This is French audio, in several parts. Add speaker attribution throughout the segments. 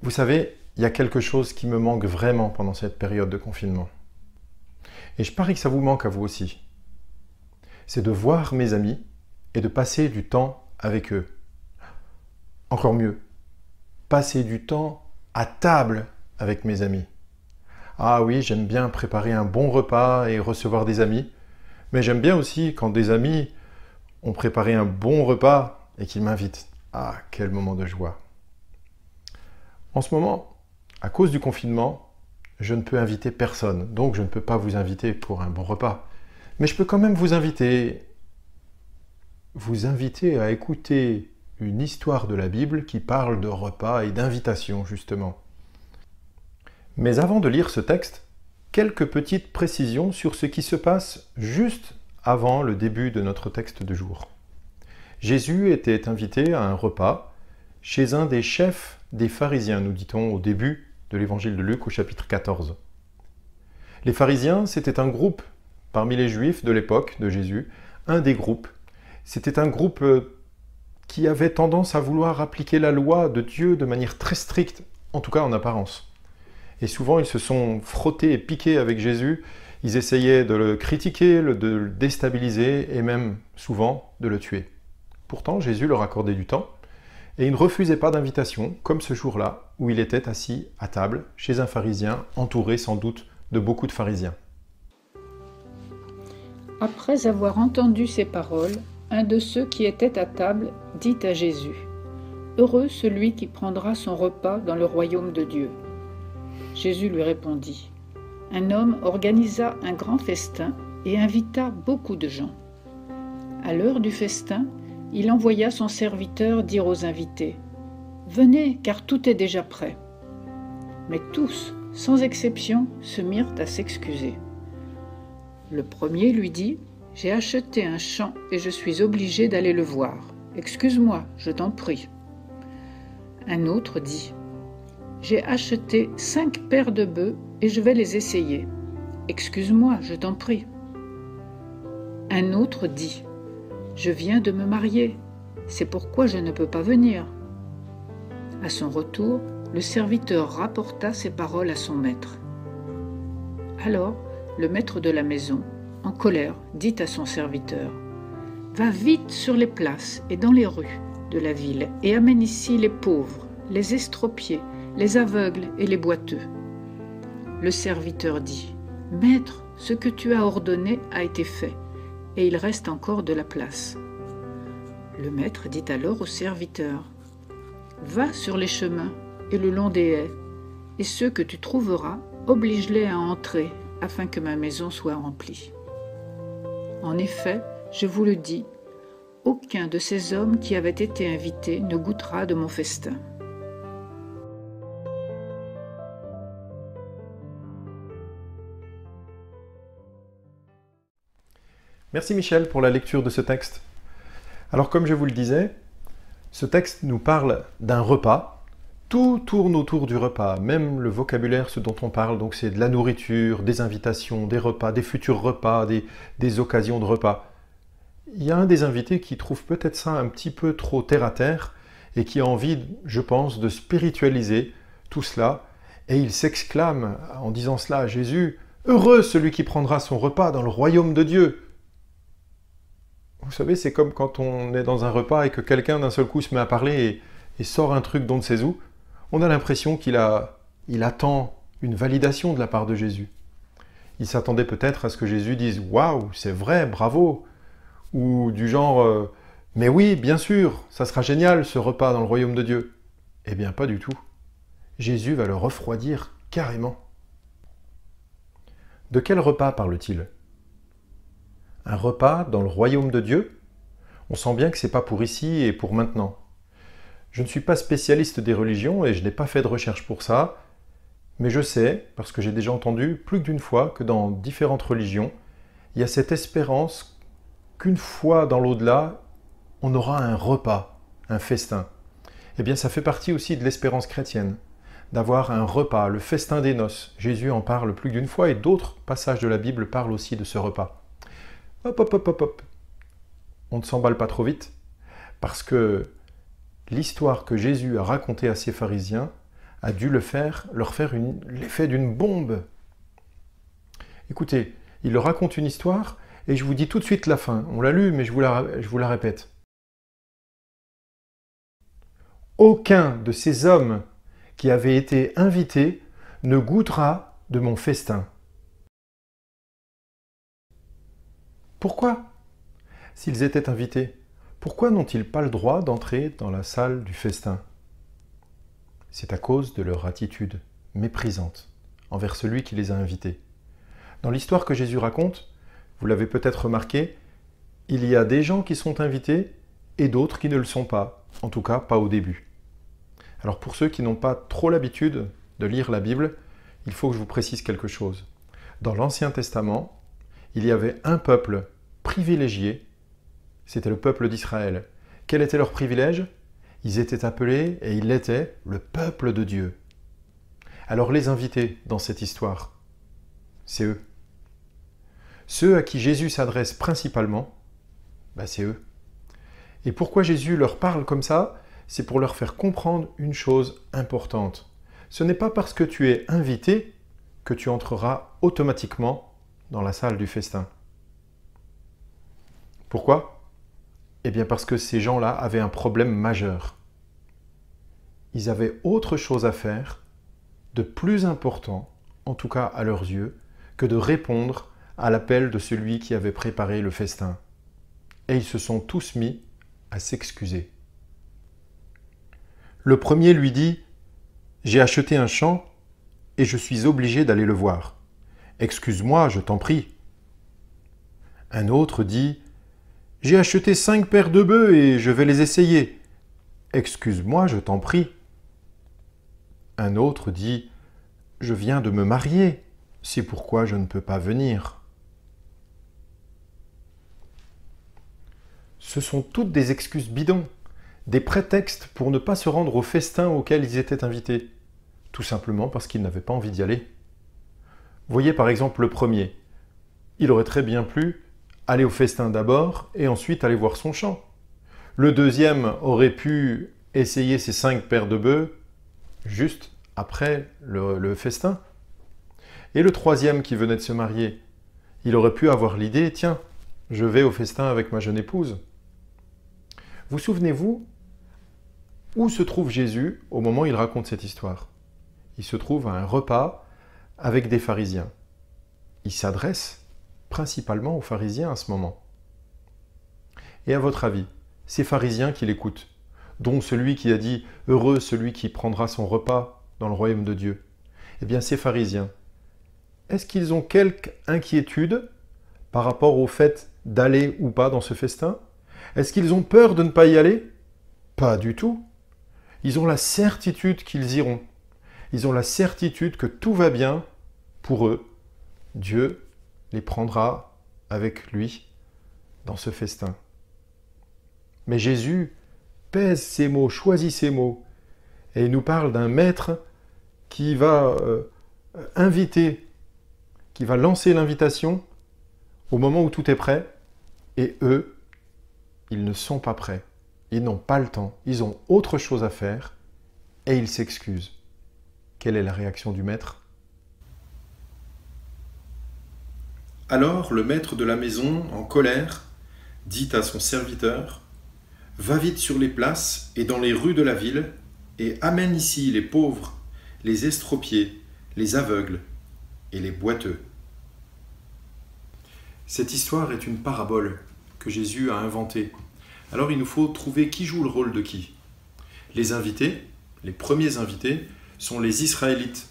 Speaker 1: Vous savez, il y a quelque chose qui me manque vraiment pendant cette période de confinement. Et je parie que ça vous manque à vous aussi. C'est de voir mes amis et de passer du temps avec eux. Encore mieux, passer du temps à table avec mes amis. Ah oui, j'aime bien préparer un bon repas et recevoir des amis, mais j'aime bien aussi quand des amis ont préparé un bon repas et qu'ils m'invitent. Ah, quel moment de joie! En ce moment, à cause du confinement, je ne peux inviter personne, donc je ne peux pas vous inviter pour un bon repas. Mais je peux quand même vous inviter à écouter une histoire de la Bible qui parle de repas et d'invitation, justement. Mais avant de lire ce texte, quelques petites précisions sur ce qui se passe juste avant le début de notre texte du jour. Jésus était invité à un repas chez un des chefs des pharisiens, nous dit-on au début de l'évangile de Luc au chapitre 14. Les pharisiens, c'était un groupe parmi les juifs de l'époque de Jésus, un des groupes. C'était un groupe qui avait tendance à vouloir appliquer la loi de Dieu de manière très stricte, en tout cas en apparence. Et souvent, ils se sont frottés et piqués avec Jésus. Ils essayaient de le critiquer, de le déstabiliser et même, souvent, de le tuer. Pourtant, Jésus leur accordait du temps et il ne refusait pas d'invitation, comme ce jour-là, où il était assis à table chez un pharisien, entouré sans doute de beaucoup de pharisiens.
Speaker 2: Après avoir entendu ces paroles, un de ceux qui étaient à table dit à Jésus : « Heureux celui qui prendra son repas dans le royaume de Dieu. » Jésus lui répondit : « Un homme organisa un grand festin et invita beaucoup de gens. À l'heure du festin, il envoya son serviteur dire aux invités : « Venez, car tout est déjà prêt. » Mais tous, sans exception, se mirent à s'excuser. Le premier lui dit : « J'ai acheté un champ et je suis obligé d'aller le voir. Excuse-moi, je t'en prie. » Un autre dit : « J'ai acheté 5 paires de bœufs et je vais les essayer. Excuse-moi, je t'en prie. » Un autre dit : « Je viens de me marier, c'est pourquoi je ne peux pas venir. » À son retour, le serviteur rapporta ces paroles à son maître. Alors, le maître de la maison, en colère, dit à son serviteur : « Va vite sur les places et dans les rues de la ville et amène ici les pauvres, les estropiés, les aveugles et les boiteux. » Le serviteur dit : « Maître, ce que tu as ordonné a été fait, et il reste encore de la place. » Le maître dit alors au serviteur : « Va sur les chemins et le long des haies, et ceux que tu trouveras, oblige-les à entrer, afin que ma maison soit remplie. En effet, je vous le dis, aucun de ces hommes qui avaient été invités ne goûtera de mon festin. »
Speaker 1: Merci Michel pour la lecture de ce texte. Alors comme je vous le disais, ce texte nous parle d'un repas. Tout tourne autour du repas, même le vocabulaire, ce dont on parle, donc c'est de la nourriture, des invitations, des repas, des futurs repas, des occasions de repas. Il y a un des invités qui trouve peut-être ça un petit peu trop terre à terre et qui a envie, je pense, de spiritualiser tout cela. Et il s'exclame en disant cela à Jésus : « Heureux celui qui prendra son repas dans le royaume de Dieu !» Vous savez, c'est comme quand on est dans un repas et que quelqu'un d'un seul coup se met à parler et sort un truc d'on ne sait où. On a l'impression qu'il attend une validation de la part de Jésus. Il s'attendait peut-être à ce que Jésus dise « Waouh, c'est vrai, bravo !» ou du genre « Mais oui, bien sûr, ça sera génial ce repas dans le royaume de Dieu !» Eh bien, pas du tout. Jésus va le refroidir carrément. De quel repas parle-t-il ? Un repas dans le royaume de Dieu ? On sent bien que ce n'est pas pour ici et pour maintenant. Je ne suis pas spécialiste des religions et je n'ai pas fait de recherche pour ça, mais je sais, parce que j'ai déjà entendu plus d'une fois que dans différentes religions, il y a cette espérance qu'une fois dans l'au-delà, on aura un repas, un festin. Eh bien, ça fait partie aussi de l'espérance chrétienne, d'avoir un repas, le festin des noces. Jésus en parle plus d'une fois et d'autres passages de la Bible parlent aussi de ce repas. Hop, hop, hop, hop, hop. On ne s'emballe pas trop vite, parce que l'histoire que Jésus a racontée à ses pharisiens a dû leur faire l'effet d'une bombe. Écoutez, il leur raconte une histoire et je vous dis tout de suite la fin. On l'a lu, mais je vous la répète. Aucun de ces hommes qui avaient été invités ne goûtera de mon festin. Pourquoi? S'ils étaient invités, pourquoi n'ont-ils pas le droit d'entrer dans la salle du festin? C'est à cause de leur attitude méprisante envers celui qui les a invités. Dans l'histoire que Jésus raconte, vous l'avez peut-être remarqué, il y a des gens qui sont invités et d'autres qui ne le sont pas, en tout cas pas au début. Alors pour ceux qui n'ont pas trop l'habitude de lire la Bible, il faut que je vous précise quelque chose. Dans l'Ancien Testament, il y avait un peuple privilégié, c'était le peuple d'Israël. Quel était leur privilège? Ils étaient appelés, et ils l'étaient, le peuple de Dieu. Alors les invités dans cette histoire, c'est eux. Ceux à qui Jésus s'adresse principalement, c'est eux. Et pourquoi Jésus leur parle comme ça? C'est pour leur faire comprendre une chose importante. Ce n'est pas parce que tu es invité que tu entreras automatiquement dans la salle du festin. Pourquoi? Eh bien parce que ces gens-là avaient un problème majeur. Ils avaient autre chose à faire, de plus important, en tout cas à leurs yeux, que de répondre à l'appel de celui qui avait préparé le festin. Et ils se sont tous mis à s'excuser. Le premier lui dit « J'ai acheté un champ et je suis obligé d'aller le voir. Excuse-moi, je t'en prie. » Un autre dit « J'ai acheté 5 paires de bœufs et je vais les essayer. Excuse-moi, je t'en prie. » Un autre dit « Je viens de me marier, c'est pourquoi je ne peux pas venir. » Ce sont toutes des excuses bidons, des prétextes pour ne pas se rendre au festin auquel ils étaient invités, tout simplement parce qu'ils n'avaient pas envie d'y aller. Voyez par exemple le premier. Il aurait très bien pu aller au festin d'abord et ensuite aller voir son champ. Le deuxième aurait pu essayer ses 5 paires de bœufs juste après le festin. Et le troisième qui venait de se marier, il aurait pu avoir l'idée, tiens, je vais au festin avec ma jeune épouse. Vous souvenez-vous où se trouve Jésus au moment où il raconte cette histoire? Il se trouve à un repas avec des pharisiens. Il s'adresse principalement aux pharisiens à ce moment. Et à votre avis, ces pharisiens qui l'écoutent, dont celui qui a dit « Heureux celui qui prendra son repas dans le royaume de Dieu », eh bien ces pharisiens, est-ce qu'ils ont quelque inquiétude par rapport au fait d'aller ou pas dans ce festin? Est-ce qu'ils ont peur de ne pas y aller? Pas du tout. Ils ont la certitude qu'ils iront. Ils ont la certitude que tout va bien pour eux. Dieu les prendra avec lui dans ce festin. Mais Jésus pèse ses mots, choisit ses mots, et il nous parle d'un maître qui va inviter, qui va lancer l'invitation au moment où tout est prêt, et eux, ils ne sont pas prêts, ils n'ont pas le temps, ils ont autre chose à faire, et ils s'excusent. Quelle est la réaction du maître?
Speaker 3: Alors le maître de la maison, en colère, dit à son serviteur « Va vite sur les places et dans les rues de la ville, et amène ici les pauvres, les estropiés, les aveugles et les boiteux. » Cette histoire est une parabole que Jésus a inventée. Alors il nous faut trouver qui joue le rôle de qui. Les invités, les premiers invités, sont les Israélites.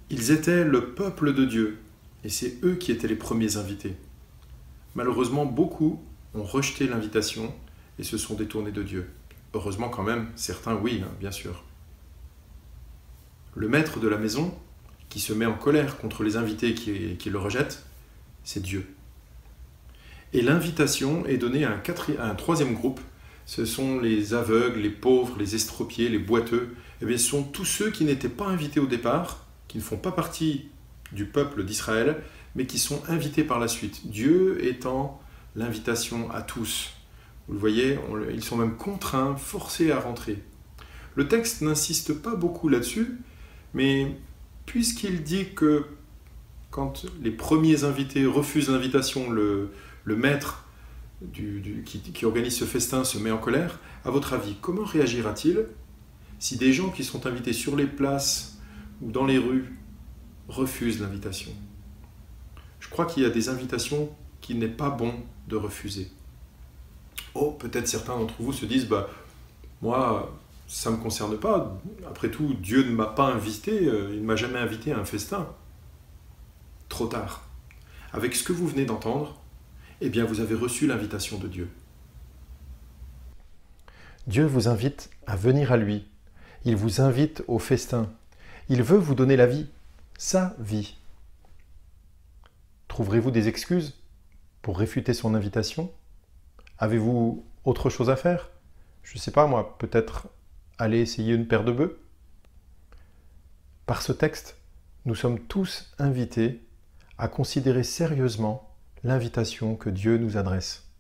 Speaker 3: Ils étaient le peuple de Dieu, et c'est eux qui étaient les premiers invités. Malheureusement, beaucoup ont rejeté l'invitation et se sont détournés de Dieu. Heureusement quand même, certains oui, bien sûr. Le maître de la maison, qui se met en colère contre les invités qui le rejettent, c'est Dieu. Et l'invitation est donnée à un troisième groupe. Ce sont les aveugles, les pauvres, les estropiés, les boiteux. Eh bien, ce sont tous ceux qui n'étaient pas invités au départ, qui ne font pas partie du peuple d'Israël, mais qui sont invités par la suite. Dieu étant l'invitation à tous. Vous le voyez, ils sont même contraints, forcés à rentrer. Le texte n'insiste pas beaucoup là-dessus, mais puisqu'il dit que quand les premiers invités refusent l'invitation, le maître qui organise ce festin se met en colère, à votre avis, comment réagira-t-il si des gens qui sont invités sur les places ou dans les rues refusent l'invitation? Je crois qu'il y a des invitations qu'il n'est pas bon de refuser. Oh, peut-être certains d'entre vous se disent, moi, ça ne me concerne pas. Après tout, Dieu ne m'a pas invité, il ne m'a jamais invité à un festin. Trop tard. Avec ce que vous venez d'entendre, eh bien, vous avez reçu l'invitation de Dieu.
Speaker 1: Dieu vous invite à venir à lui. Il vous invite au festin. Il veut vous donner la vie, sa vie. Trouverez-vous des excuses pour réfuter son invitation? Avez-vous autre chose à faire? Je ne sais pas moi, peut-être aller essayer une paire de bœufs? Par ce texte, nous sommes tous invités à considérer sérieusement l'invitation que Dieu nous adresse.